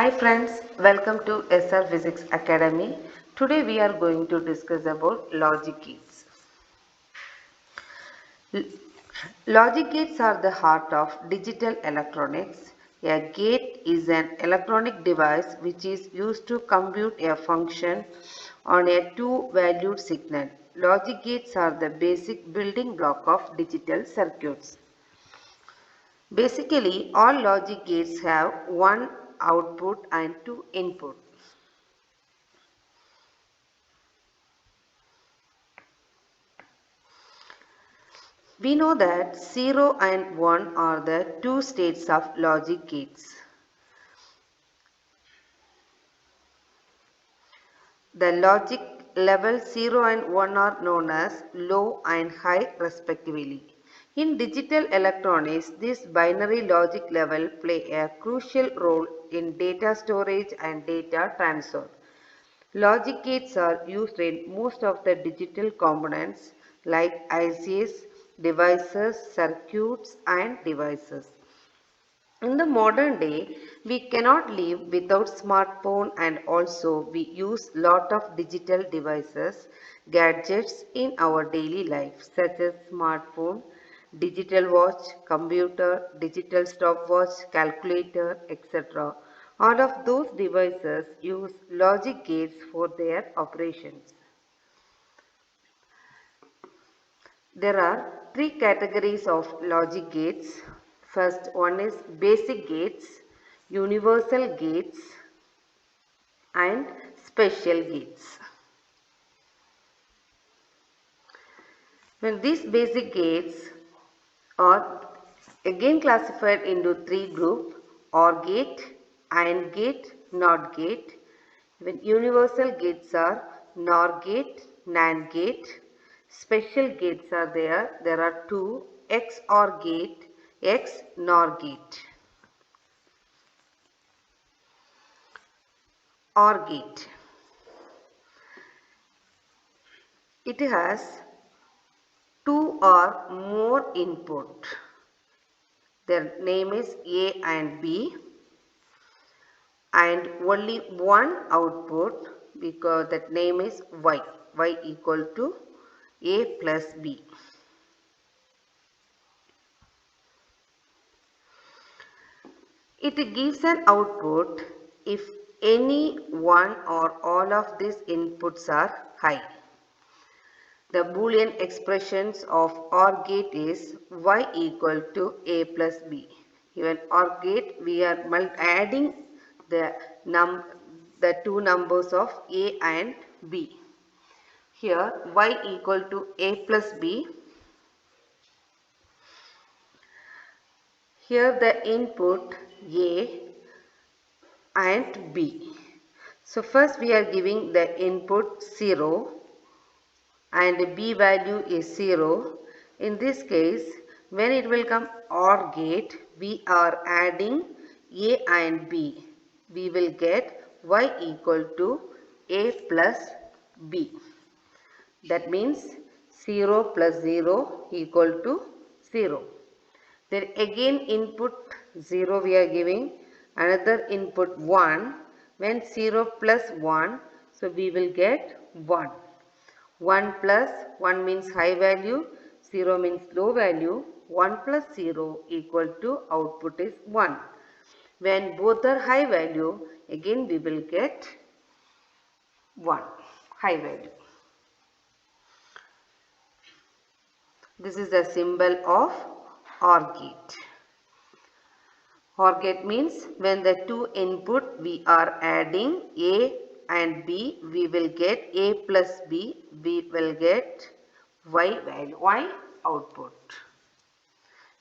Hi friends, welcome to SR Physics Academy. Today we are going to discuss about logic gates. L- Logic gates are the heart of digital electronics. A gate is an electronic device which is used to compute a function on a two-valued signal. Logic gates are the basic building block of digital circuits. Basically, all logic gates have one output and two inputs. We know that 0 and 1 are the two states of logic gates. The logic level 0 and 1 are known as low and high respectively. In digital electronics, this binary logic level play a crucial role in data storage and data transfer. Logic gates are used in most of the digital components like ICs, devices, circuits and devices. In the modern day, we cannot live without smartphone and also we use lot of digital devices, gadgets in our daily life such as smartphone, digital watch, computer, digital stopwatch, calculator, etc. All of those devices use logic gates for their operations. There are three categories of logic gates. First one is basic gates, universal gates and special gates. When these basic gates are again classified into three groups: OR gate, AND gate, NOT gate. When universal gates are NOR gate, NAND gate. Special gates are there. There are two: XOR gate, XNOR gate. OR gate. It has two or more input. Their name is A and B and only one output because that name is Y. Y equal to A plus B. It gives an output if any one or all of these inputs are high. The Boolean expressions of OR gate is Y equal to A plus B. Even OR gate we are adding the, the two numbers of A and B. Here Y equal to A plus B. Here the input A and B. So first we are giving the input 0 and B value is 0. In this case, when it will come OR gate, we are adding A and B. We will get Y equal to A plus B. That means 0 plus 0 equal to 0. Then again input 0 we are giving, another input 1. When 0 plus 1, so we will get 1. 1 plus 1 means high value, 0 means low value. 1 plus 0 equal to output is 1. When both are high value, again we will get 1, high value. This is the symbol of OR gate. OR gate means when the two input we are adding A and B, we will get A plus B, we will get Y value, Y output.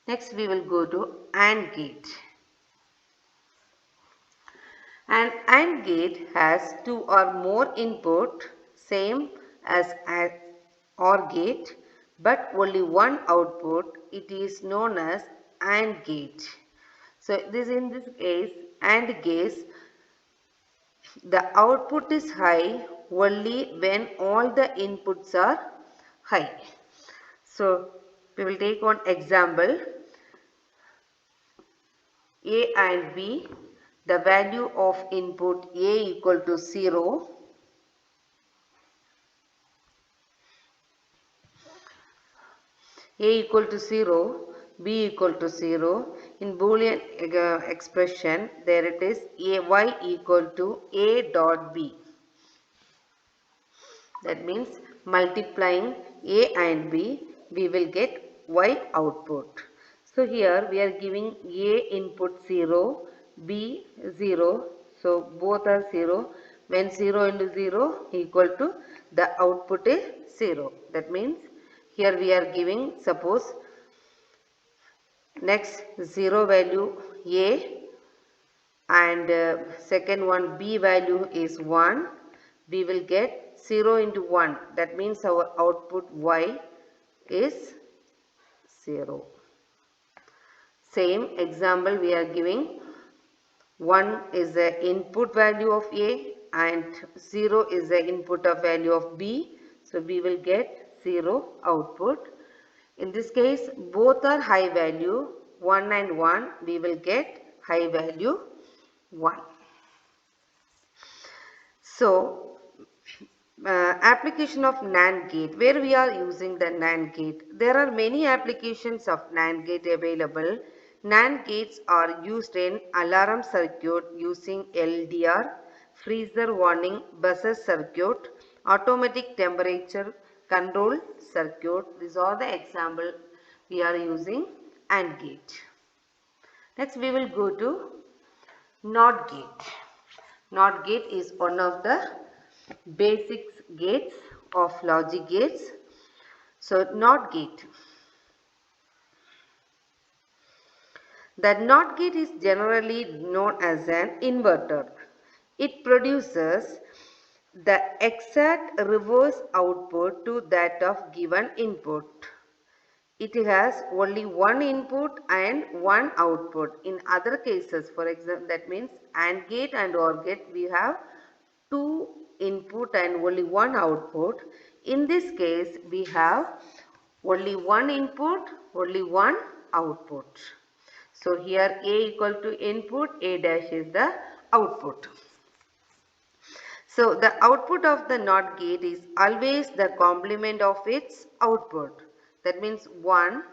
Next we will go to AND gate. An AND gate has two or more input, same as an OR gate, but only one output. It is known as AND gate. So in this case, AND case, the output is high only when all the inputs are high. So we will take one example. A and B. the value of input A equal to 0, A equal to 0, B equal to 0. In Boolean expression, there it is Y equal to A dot B. That means multiplying A and B, we will get Y output. So here we are giving A input 0, B 0. So both are 0. When 0 into 0 equal to, the output is 0. That means here we are giving, suppose next 0 value A and second one B value is 1. We will get 0 into 1. That means our output Y is 0. Same example we are giving. 1 is the input value of A and 0 is the input of value of B. So we will get 0 output. In this case, both are high value, 1 and 1, we will get high value 1. So, application of NAND gate, where we are using the NAND gate. There are many applications of NAND gate available. NAND gates are used in alarm circuit using LDR, freezer warning, buzzer circuit, automatic temperature control circuit. These are the example we are using AND gate. Next we will go to NOT gate. NOT gate is one of the basic gates of logic gates. So NOT gate. The NOT gate is generally known as an inverter. It produces the exact reverse output to that of given input. It has only one input and one output. In other cases, for example, that means AND gate and OR gate, we have two input and only one output. In this case, we have only one input, only one output. So here A equal to input, A dash is the output. So the output of the NOT gate is always the complement of its output. That means 1.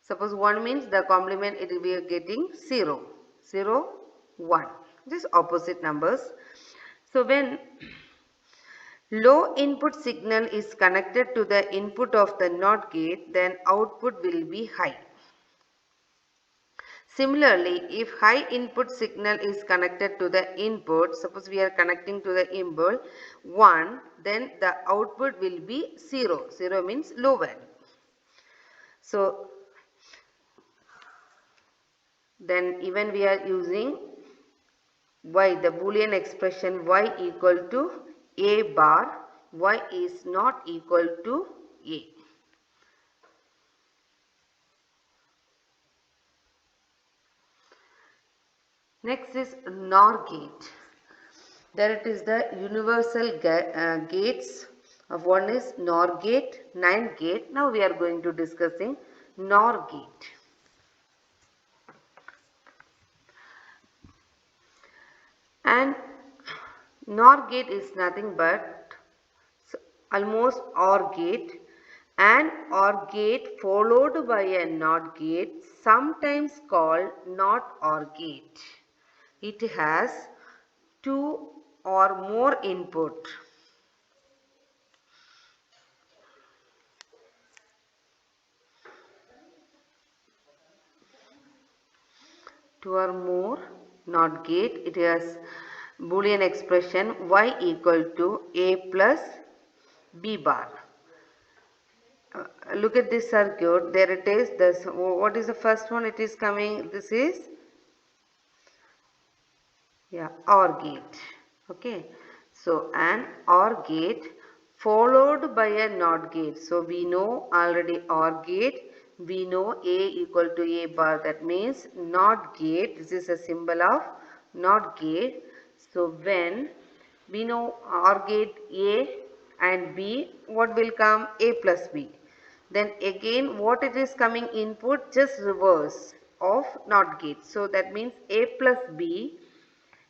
Suppose 1 means the complement, it will be getting 0. 0, 1. Just opposite numbers. So when low input signal is connected to the input of the NOT gate, then output will be high. Similarly, if high input signal is connected to the input, suppose we are connecting to the input 1, then the output will be 0. 0 means low value. So, then even we are using Y, the Boolean expression Y equal to A bar, Y is not equal to A. Next is NOR gate. There it is the universal gates of one is NOR gate, NAND gate. Now we are going to discussing NOR gate. And NOR gate is nothing but almost OR gate. An OR gate followed by a NOT gate, sometimes called NOT OR gate. It has two or more input. Two or more NOT gate. It has Boolean expression Y equal to A plus B bar. Look at this circuit. There it is. This, what is the first one? It is coming. This is OR gate. Okay. So an OR gate followed by a NOT gate. So we know already OR gate. We know A equal to A bar. That means NOT gate. This is a symbol of NOT gate. So when we know OR gate A and B, what will come? A plus B. Then again what it is coming input, just reverse of NOT gate. So that means A plus B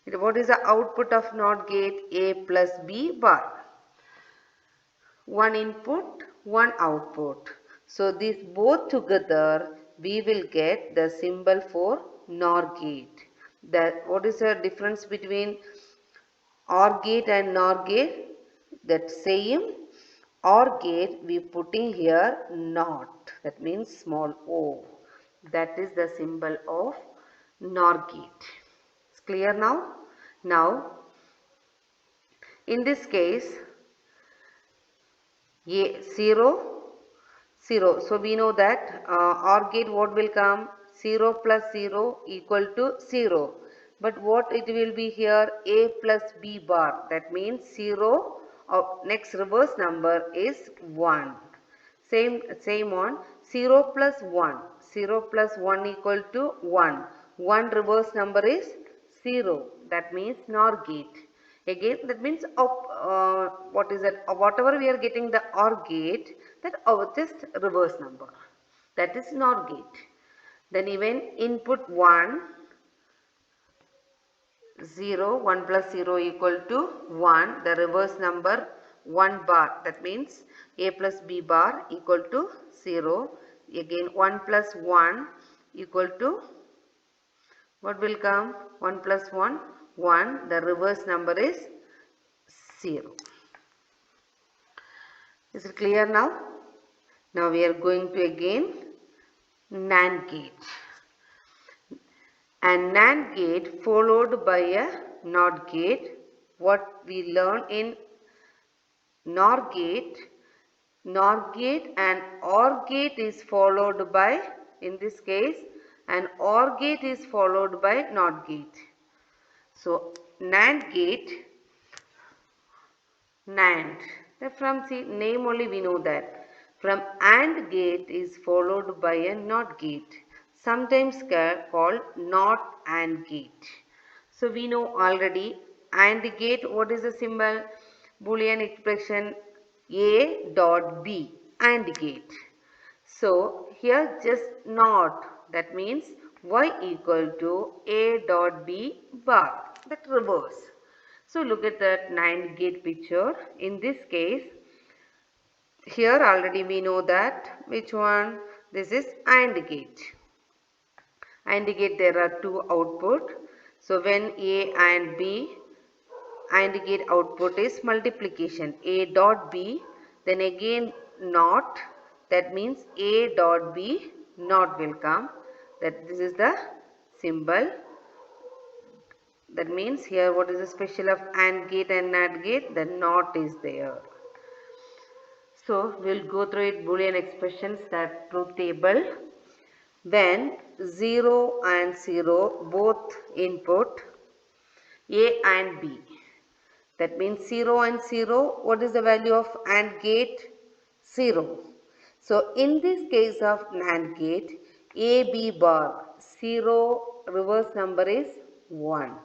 What is the output of NOT gate? A plus B bar. One input, one output. So these both together we will get the symbol for NOR gate. What is the difference between OR gate and NOR gate? That same OR gate we putting here NOT. That means small o. That is the symbol of NOR gate. It's clear now? Now in this case A 0 0. So we know that OR gate what will come? 0 plus 0 equal to 0. But what it will be here? A plus B bar. That means 0 of next reverse number is 1. Same on 0 plus 1. 0 plus 1 equal to 1. 1 reverse number is 0. That means NOR gate. Again, that means what is it? Whatever we are getting the OR gate, that just reverse number. That is NOR gate. Then even input 1, 0, 1 plus 0 equal to 1. The reverse number 1 bar. That means A plus B bar equal to 0. Again 1 plus 1 equal to what will come? 1 plus 1, 1. The reverse number is 0. Is it clear now? Now we are going to again NAND gate. And NAND gate followed by a NOT gate. What we learn in NOR gate and OR gate is followed by, in this case, an OR gate is followed by NOT gate. So NAND gate, NAND. From the name only we know that. From AND gate is followed by a NOT gate. Sometimes called NOT AND gate. So we know already AND gate, what is the symbol? Boolean expression A dot B, AND gate. So here just NOT, that means Y equal to A dot B bar, that reverse. So look at that NAND gate picture. In this case, here already we know that which one? This is AND gate. AND gate there are two output. So when A and B, AND gate output is multiplication A dot B, then again NOT, that means A dot B NOT will come. That this is the symbol. That means here what is the special of AND gate and NAND gate? The NOT is there. So we will go through it. Boolean expressions, that truth table. When 0 and 0 both input A and B. That means 0 and 0. What is the value of AND gate? 0. So in this case of NAND gate, AB bar 0 reverse number is 1.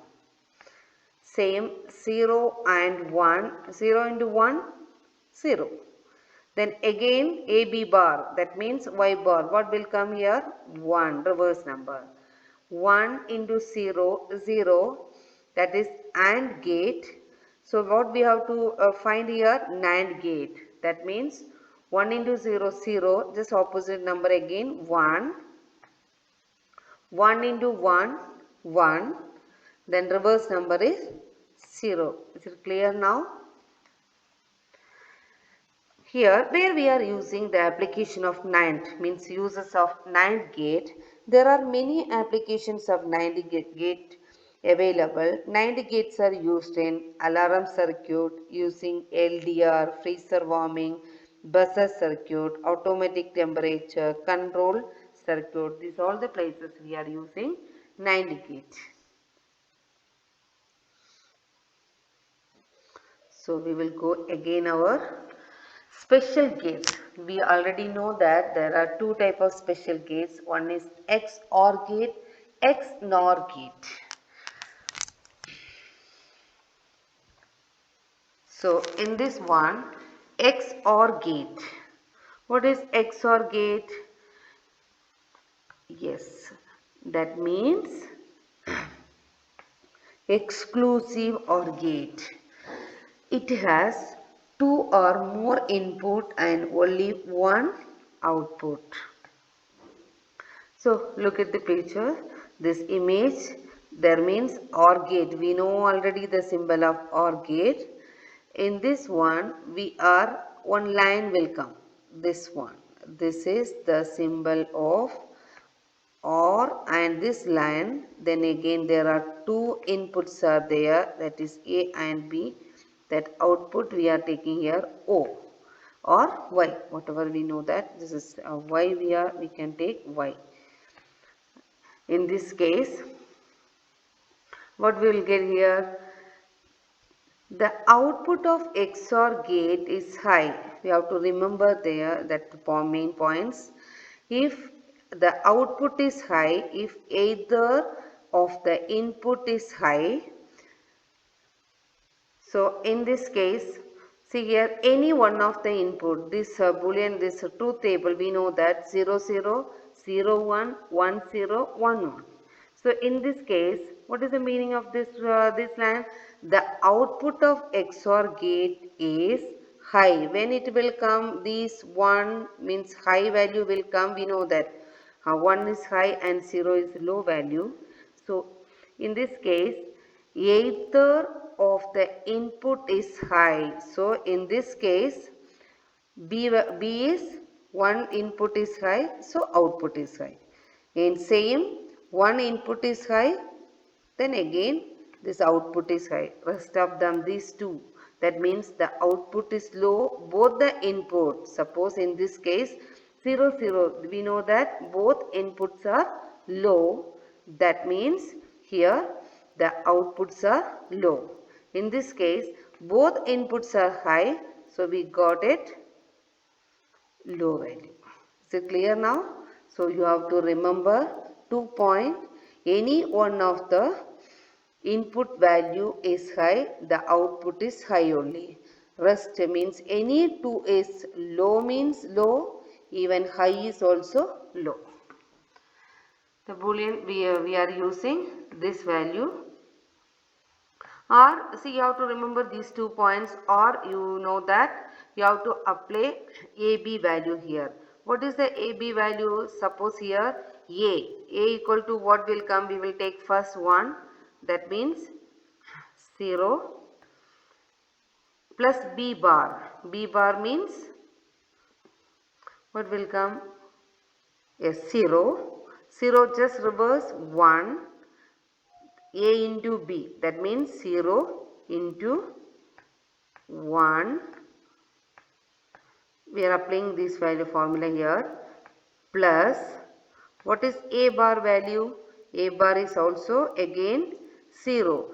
Same 0 and 1. 0 into 1, 0. Then again AB bar, that means Y bar. What will come here? 1 reverse number. 1 into 0, 0. That is AND gate. So what we have to find here? NAND gate. That means 1 into 0, 0. Just opposite number again. 1. 1 into 1, 1. Then reverse number is 0. Is it clear now? Here where we are using the application of NAND, means uses of NAND gate, there are many applications of NAND gate available. NAND gates are used in alarm circuit, using LDR, freezer warming, buzzer circuit, automatic temperature control circuit. These are all the places we are using NAND gate. So we will go again our special gates. We already know that there are two types of special gates. One is XOR gate, XNOR gate. So in this one, XOR gate. What is XOR gate? Yes, that means exclusive OR gate. It has two or more input and only one output. So look at the picture. This image, there means OR gate. We know already the symbol of OR gate. In this one, one line will come. This one. This is the symbol of OR and this line. Then again there are two inputs are there, that is A and B. That output we are taking here O or Y. Whatever we know that this is Y, we can take Y. In this case, what we will get here? The output of XOR gate is high. We have to remember there that main points. If the output is high, if either of the input is high, so in this case, see here any one of the input, this boolean, this truth table, we know that 0 0, 0 1, 1 0, 1 1. So in this case, what is the meaning of this line? The output of XOR gate is high. When it will come, this 1 means high value will come. We know that 1 is high and 0 is low value. So in this case, either of the input is high. So in this case, B is one input is high, so output is high. In same, one input is high, then again this output is high. Rest of them, these two. That means the output is low, both the inputs. Suppose in this case 0 0, we know that both inputs are low. That means here the outputs are low. In this case, both inputs are high, so we got it low value. Is it clear now? So you have to remember 2 points. Any one of the input value is high, the output is high only. Rest means any 2 is low means low, even high is also low. The boolean we are using this value. Or see, you have to remember these 2 points, or you know that you have to apply AB value here. What is the AB value? Suppose here A equal to what will come? We will take first one, that means 0 plus B bar. B bar means what will come? Yes, 0. 0 just reverse 1. A into B, that means 0 into 1. We are applying this value formula here, plus what is A bar value? A bar is also again 0.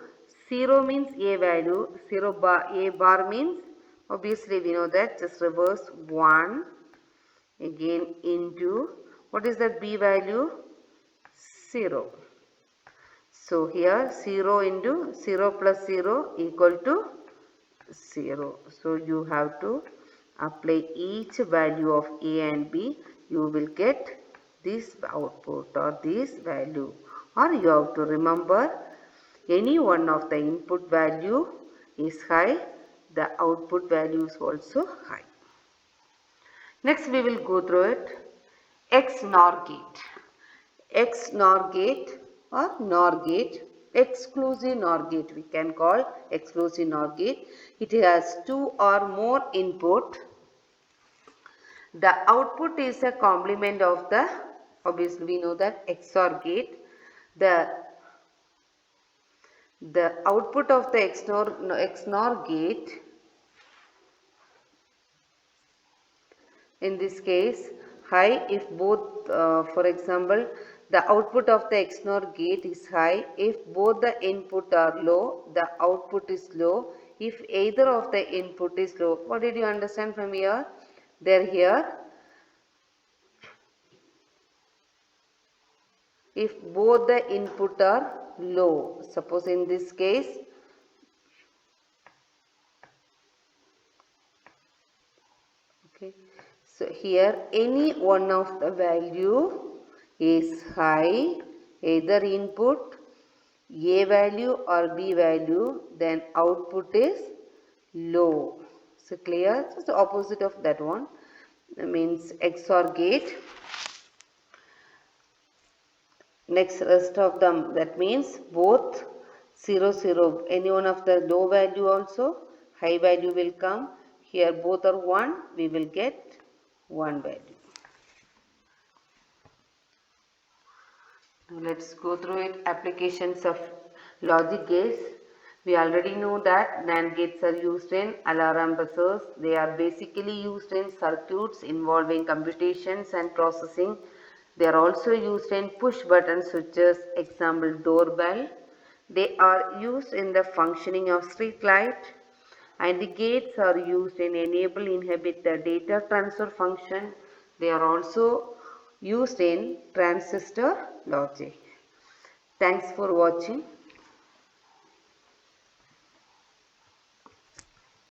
0 means A value, 0 bar, A bar means obviously we know that, just reverse 1 again into what is that B value? 0. So here 0 into 0 plus 0 equal to 0. So you have to apply each value of A and B. You will get this output or this value. Or you have to remember any one of the input value is high, the output value is also high. Next we will go through it. XNOR gate. XNOR gate or NOR gate, exclusive NOR gate we can call exclusive NOR gate. It has 2 or more input. The output is a complement of the, obviously we know that XOR gate. The output of the XNOR gate, in this case high if both, for example, the output of the XNOR gate is high if both the input are low, the output is low if either of the input is low. What did you understand from here? There here, if both the input are low, suppose in this case, okay, so here any one of the value is high, either input A value or B value, then output is low. So clear? So it's the opposite of that one. That means XOR gate. Next rest of them, that means both 0 0, any one of the low value also high value will come. Here both are 1, we will get 1 value. Now let's go through it. Applications of logic gates. We already know that NAND gates are used in alarm buzzers. They are basically used in circuits involving computations and processing. They are also used in push button switches, example doorbell. They are used in the functioning of street light, and the gates are used in enable inhibit the data transfer function. They are also used in transistor logic. Thanks for watching.